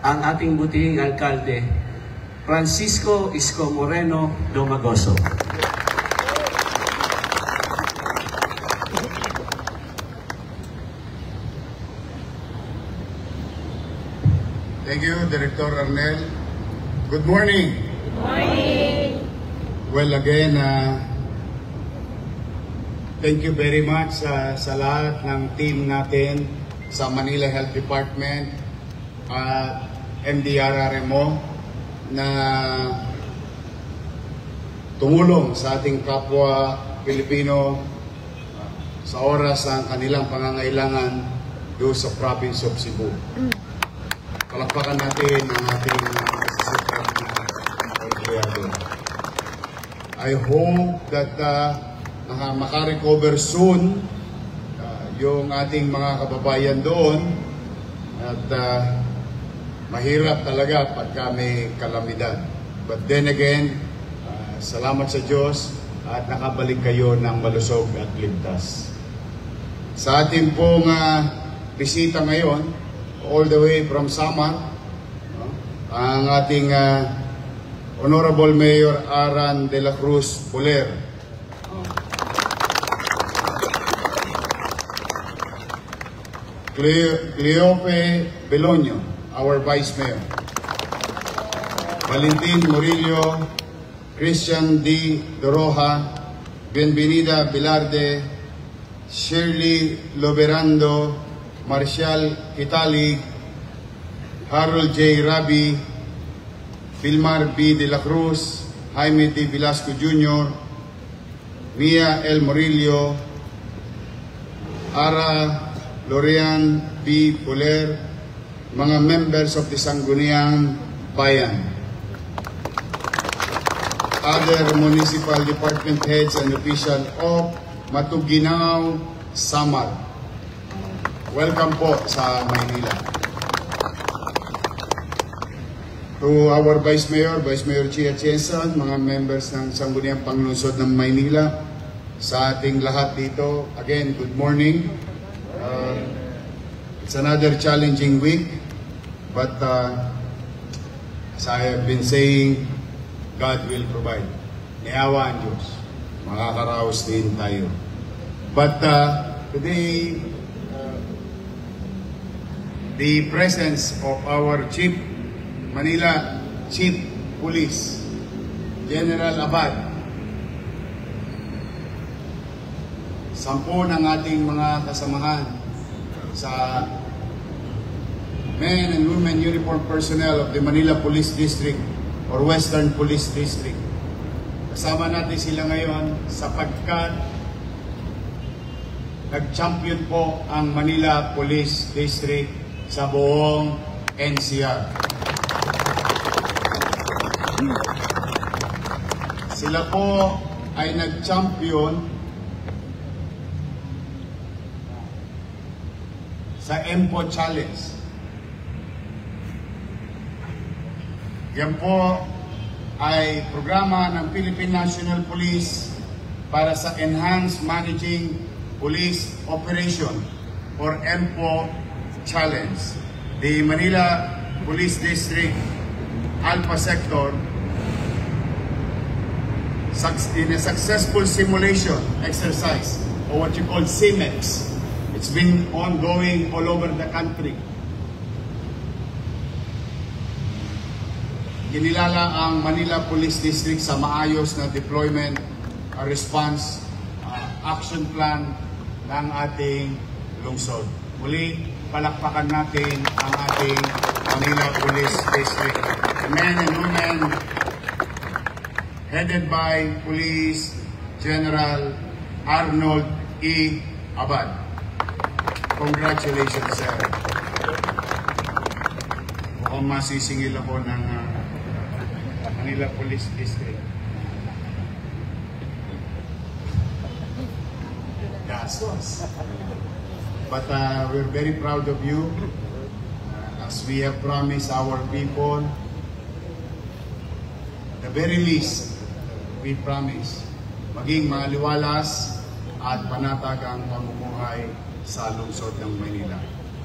ang ating butihing alkalde, Francisco Isko Moreno Domagoso. Thank you, Director Arnel. Good morning. Good morning. Well, again, thank you very much sa lahat ng team natin sa Manila Health Department at MDRRMO na tumulong sa ating kapwa Pilipino sa oras ng kanilang pangangailangan doon sa province of Cebu. Palakpakan natin ang ating sikat na empleyado. I hope that makarecover soon yung ating mga kababayan doon at mahirap talaga pagka may kalamidad. But then again, salamat sa Diyos at nakabalik kayo ng malusog at ligtas. Sa ating pong bisita ngayon, all the way from Samar, ang ating Honorable Mayor Aran de la Cruz Puler. Cleope Belonio, our Vice Mayor. Valentin Murillo, Christian D. Doroja, Bienvenida Bilarde, Shirley Loberando, Marcial Italig, Harold J. Rabi, Vilmar B. de la Cruz, Jaime D. Velasco Jr., Mia L. Murillo, Ara Lorian B. Puler, mga members of the Sangguniang Bayan, other municipal department heads and officials of Matuguinao, Samar. Welcome po sa Maynila. To our Vice Mayor Chia Atienza, mga members ng Sangguniang Panglungsod ng Maynila, sa ating lahat dito, again, good morning. It's another challenging week, but as I have been saying, God will provide. Niawa ang Diyos. Makakaraos din tayo. But today, the presence of our Manila Chief Police, General Abad, 10 ng ating mga kasamahan sa men and women uniformed personnel of the Manila Police District or Western Police District. Kasama natin sila ngayon sapagkat nag-champion po ang Manila Police District sa buong NCR. Sila po ay nag-champion sa EMPO Challenge. Yan po ay programa ng Philippine National Police para sa Enhanced Managing Police Operation or EMPO Challenge. The Manila Police District Alpha Sector, in a successful simulation exercise or what you call CIMEX. It's been ongoing all over the country. Kinilala ang Manila Police District sa maayos na deployment, response, action plan ng ating lungsod. Muli, palakpakan natin ang ating Manila Police District. The men and women headed by Police General Arnold E. Abad. Congratulations, sir. Mukhang masisingil ako ng Manila Police District. Gasos. But we're very proud of you. As we have promised our people, the very least, we promise maging maliwalas at panatag ang pamumuhay sa lungsod ng Maynila.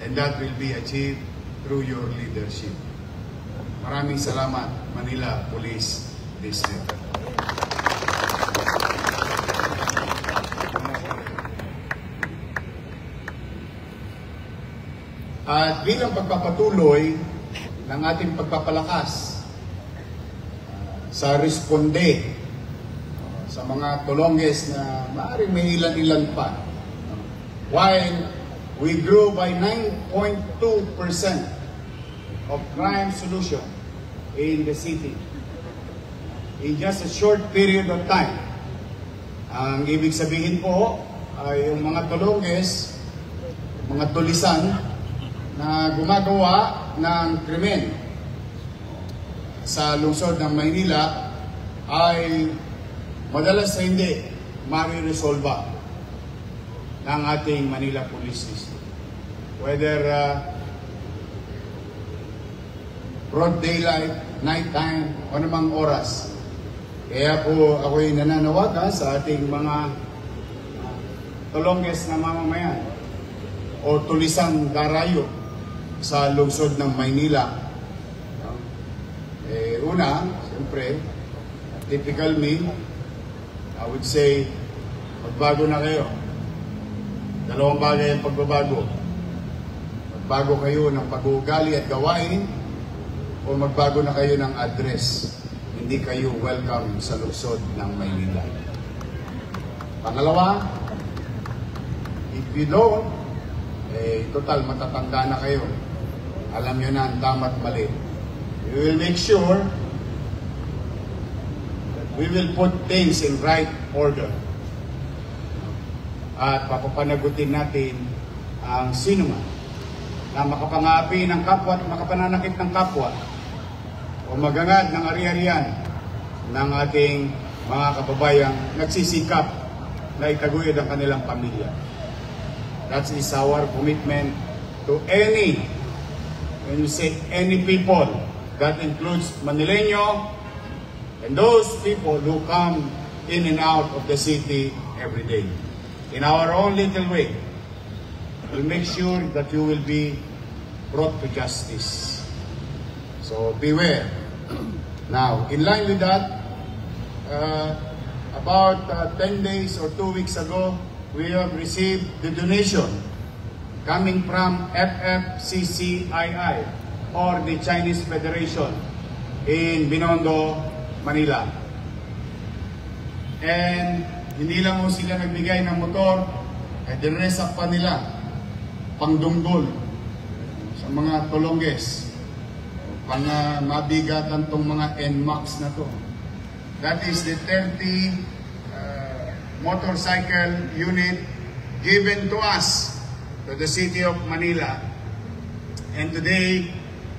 And that will be achieved through your leadership. Maraming salamat, Manila Police District. At bilang pagpapatuloy ng ating pagpapalakas sa responde sa mga tulongges na maaaring may ilan-ilan pa, while we grew by 9.2% of crime solution in the city in just a short period of time. Ang ibig sabihin po ay yung mga tulongges, mga tulisan na gumagawa ng krimen sa lungsod ng Maynila ay madalas na hindi mariresolba ng ating Manila Police District. Whether broad daylight, nighttime, o namang oras. Kaya po ako'y nananawagan sa ating mga tulongges na mamamayan o tulisang darayo sa lungsod ng Maynila. Una, siyempre, typical me, I would say, magbago na kayo. Dalawang bagay ang pagbabago. Magbago kayo ng pag-uugali at gawain o magbago na kayo ng address. Hindi kayo welcome sa lungsod ng Maynila. Pangalawa, if you don't, total matatanda na kayo. Alam nyo na ang tama at mali. We will make sure that we will put things in right order. At papapanagutin natin ang sino man na makapangapi ng kapwa at makapananakit ng kapwa o magangad ng ari-arian ng ating mga kababayang nagsisikap na itaguyod ang kanilang pamilya. That is our commitment to any, when you say any people, that includes Manileño and those people who come in and out of the city every day. In our own little way, we'll make sure that you will be brought to justice. So beware. Now, in line with that, about 10 days or 2 weeks ago, we have received the donation coming from FFCCII or the Chinese Federation in Binondo, Manila. And hindi lang mo sila nagbigay ng motor, dineresak pa nila pangdunggol sa mga tulongges, pang mabigatan tong mga NMAX na to. That is the 30 motorcycle unit given to us, to the city of Manila. And today,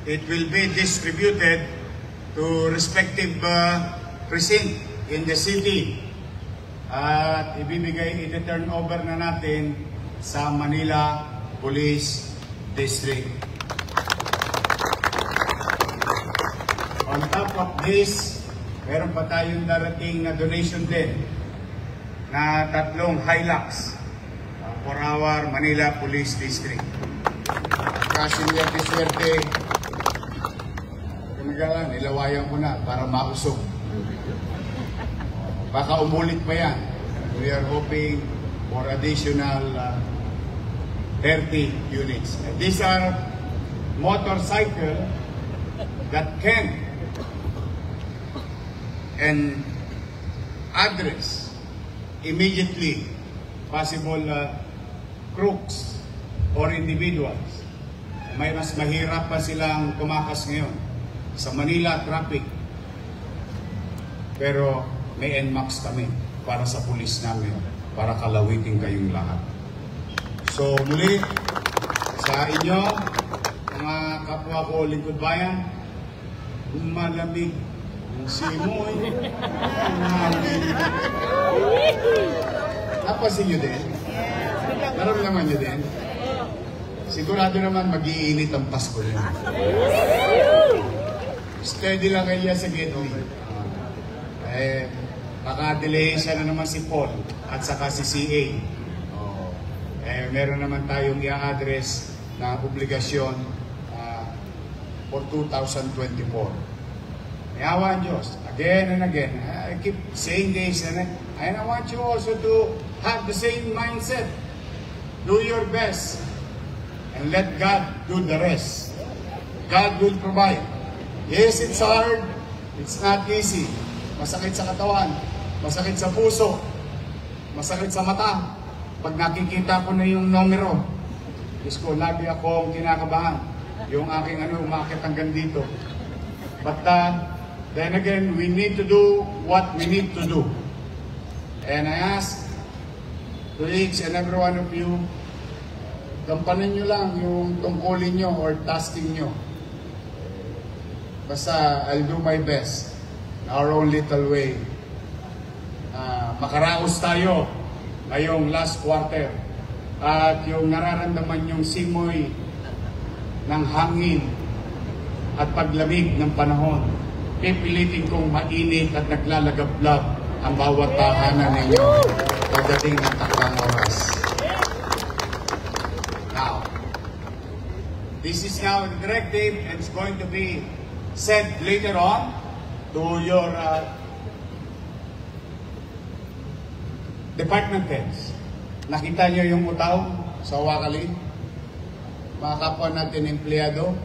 it will be distributed to respective precinct in the city. At ibibigay, iti-turn over na natin sa Manila Police District. On top of this, meron pa tayong darating na donation din na 3 Hilux for our Manila Police District. Kasi swerte, nilawayan ko na para mausog. Baka umulit pa yan. We are hoping for additional 30 units. And these are motorcycles that can and address immediately possible crooks or individuals. May mas mahirap pa silang tumakas ngayon sa Manila traffic. Pero may NMAX kami para sa pulis namin, para kalawitin kayong lahat. So muli, sa inyo, mga kapwa ko lingkod bayan, malamig ang simoy. Napasin nyo din? Naramdaman nyo din? Sigurado naman mag-iinit ang Pasko rin. Steady lang kayo sa gateway. Naka-delay siya na naman si Paul at saka si CA. Meron naman tayong i-address na obligasyon for 2024. Yawa ang Diyos. Again and again. I keep saying this and I want you also to have the same mindset. Do your best and let God do the rest. God will provide. Yes, it's hard. It's not easy. Masakit sa katawan. Masakit sa puso. Masakit sa mata. Pag nakikita ko na yung numero, Diyos ko, lagi akong kinakabahan. Yung aking umakit hanggang dito. But then again, we need to do what we need to do. And I ask to each and every one of you, gampanin nyo lang yung tungkulin nyo or tasking nyo. Basta, I'll do my best in our own little way. Makaraos tayo ngayong last quarter. At yung nararamdaman yung simoy ng hangin at paglamig ng panahon, pipilitin kong mainit at naglalagablab ang bawat tahanan ninyo pagdating ng takdang oras. Now, this is now the directive and it's going to be said later on to your department heads. Nakita nyo yung utaw sa Wakali? Mga kapwa natin empleyado,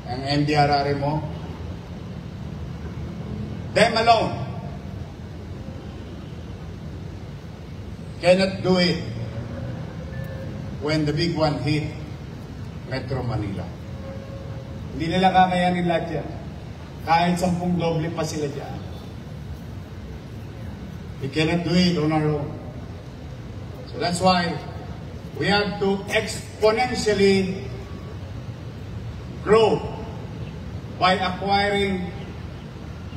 ang MDRR mo. Them alone cannot do it when the big one hit Metro Manila. Hindi nila kakayanin lahat yan. Kahit 10 doble pa sila dyan. We cannot do it on our own. So that's why we have to exponentially grow by acquiring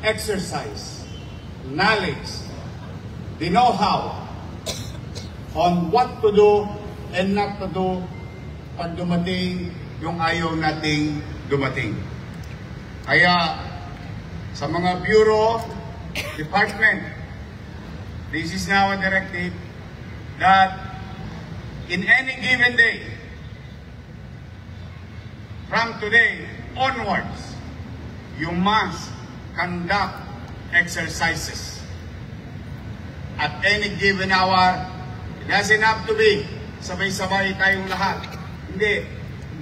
exercise, knowledge, the know-how on what to do and not to do pag dumating yung ayaw nating dumating. Kaya sa mga bureau, department, this is now a directive that in any given day, from today onwards, you must conduct exercises at any given hour. It doesn't have to be sabay-sabay tayong lahat. Hindi.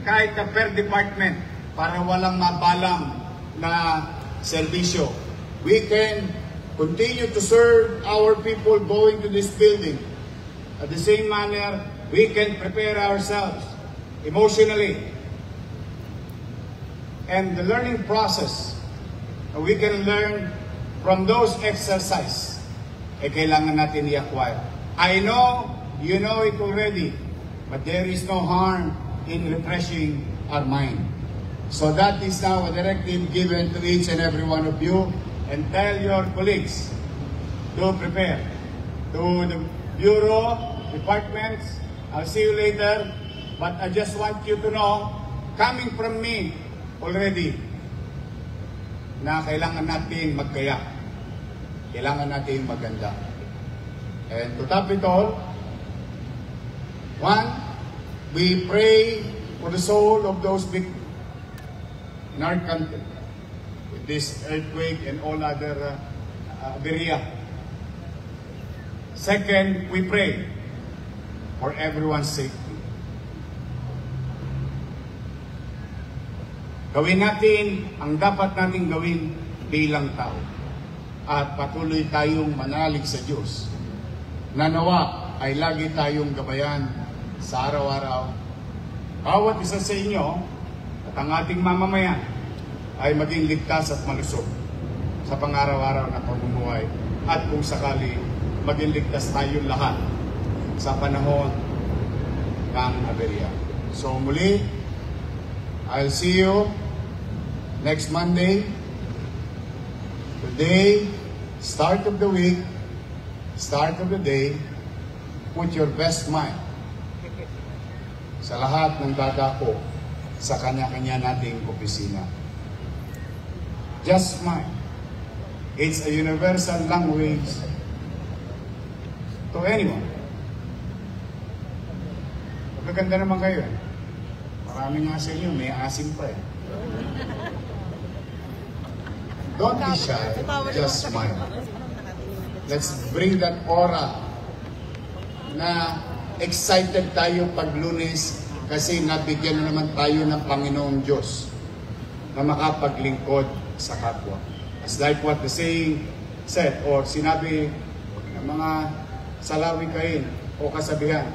Kahit na per department para walang mabalang na serbisyo. We can continue to serve our people going to this building. At the same manner, we can prepare ourselves emotionally. And the learning process, we can learn from those exercises, kailangan natin i-acquire. I know, you know it already, but there is no harm in refreshing our mind. So that is now a directive given to each and every one of you, and tell your colleagues to prepare. To the bureau, departments, I'll see you later, but I just want you to know, coming from me already, na kailangan natin magkaya. Kailangan natin maganda. And to top it all, one, we pray for the soul of those victims in our country with this earthquake and all other aberya. Second, we pray for everyone's safety. Gawin natin ang dapat nating gawin bilang tao. At patuloy tayong manalig sa Diyos. Nanawa ay lagi tayong gabayan sa araw-araw. Bawat isa sa inyo at ang ating mamamayan ay maging ligtas at malusog sa pang-araw-araw na pamumuhay. At kung sakali, maging ligtas tayong lahat sa panahon ng aberya. So muli, I'll see you next Monday. Today, start of the week, start of the day, put your best mind sa lahat ng dadako sa kanya-kanya nating opisina. Just smile. It's a universal language to anyone. Magaganda naman kayo. Maraming asin yun, may asin pa eh. Don't be shy. Just smile. Let's bring that aura na excited tayo pag Lunes kasi nabigyan na naman tayo ng Panginoong Diyos na makapaglingkod sa kapwa. It's like what the saying said or sinabi ng mga salawikain o kasabihan.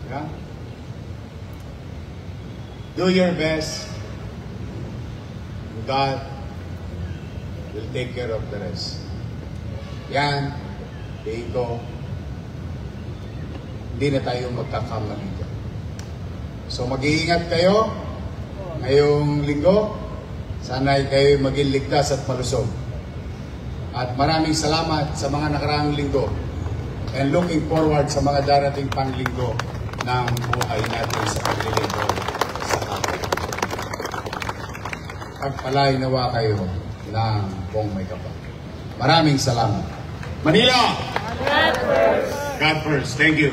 Yeah? Do your best. God will take care of the rest. Yan, dito, hindi na tayo magkakamali dyan. So mag-iingat kayo ngayong linggo. Sana'y kayo maging ligtas at malusog. At maraming salamat sa mga nakaraang linggo. And looking forward sa mga darating pang linggo ng buhay natin sa paglilinggo sa kapwa. Pagpalay nawa kayo ng buong may kapal. Maraming salamat. Manila! God first. God first. Thank you.